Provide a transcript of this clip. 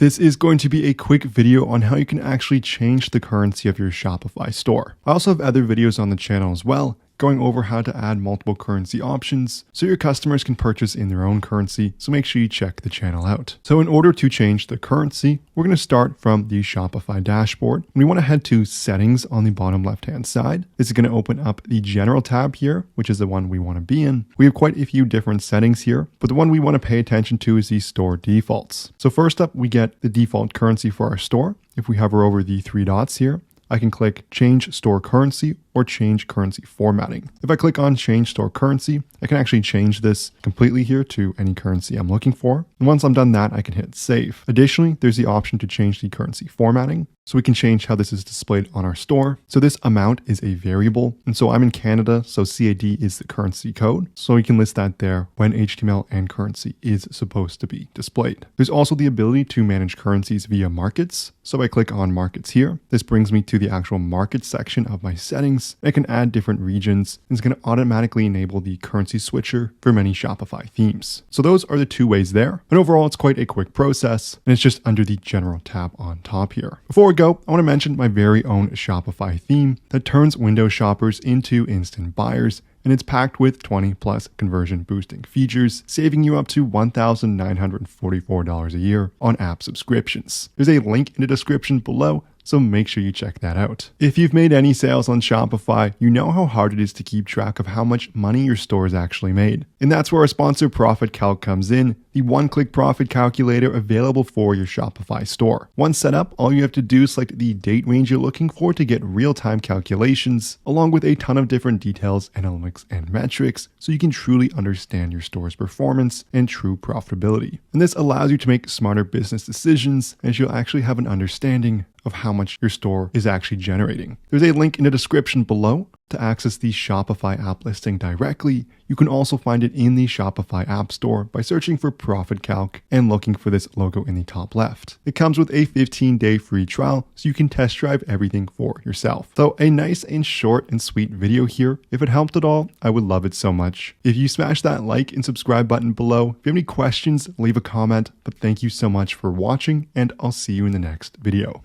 This is going to be a quick video on how you can actually change the currency of your Shopify store. I also have other videos on the channel as well, going over how to add multiple currency options so your customers can purchase in their own currency, so make sure you check the channel out. So in order to change the currency, we're going to start from the Shopify dashboard. We want to head to settings on the bottom left hand side. This is going to open up the general tab here, which is the one we want to be in. We have quite a few different settings here, but the one we want to pay attention to is the store defaults. So first up, we get the default currency for our store. If we hover over the three dots here, I can click change store currency or change currency formatting. If I click on change store currency, I can actually change this completely here to any currency I'm looking for. And once I'm done that, I can hit save. Additionally, there's the option to change the currency formatting. So we can change how this is displayed on our store. So this amount is a variable. And so I'm in Canada, so CAD is the currency code. So we can list that there when HTML and currency is supposed to be displayed. There's also the ability to manage currencies via markets. So I click on markets here. This brings me to the actual market section of my settings. I can add different regions, and it's going to automatically enable the currency switcher for many Shopify themes. So those are the two ways there. And overall, it's quite a quick process, and it's just under the general tab on top here. Before we go, I want to mention my very own Shopify theme that turns Windows shoppers into instant buyers. And it's packed with 20 plus conversion boosting features, saving you up to $1,944 a year on app subscriptions. There's a link in the description below, so make sure you check that out. If you've made any sales on Shopify, you know how hard it is to keep track of how much money your store has actually made. And that's where our sponsor Profit Calc comes in, the one-click profit calculator available for your Shopify store. Once set up, all you have to do is select the date range you're looking for to get real-time calculations, along with a ton of different details, analytics, and metrics, so you can truly understand your store's performance and true profitability. And this allows you to make smarter business decisions, as you'll actually have an understanding of how much your store is actually generating. There's a link in the description below to access the Shopify app listing directly. You can also find it in the Shopify App Store by searching for Profit Calc and looking for this logo in the top left. It comes with a 15-day free trial, so you can test drive everything for yourself. So a nice and short and sweet video here. If it helped at all, I would love it so much. If you smash that like and subscribe button below, if you have any questions, leave a comment. But thank you so much for watching, and I'll see you in the next video.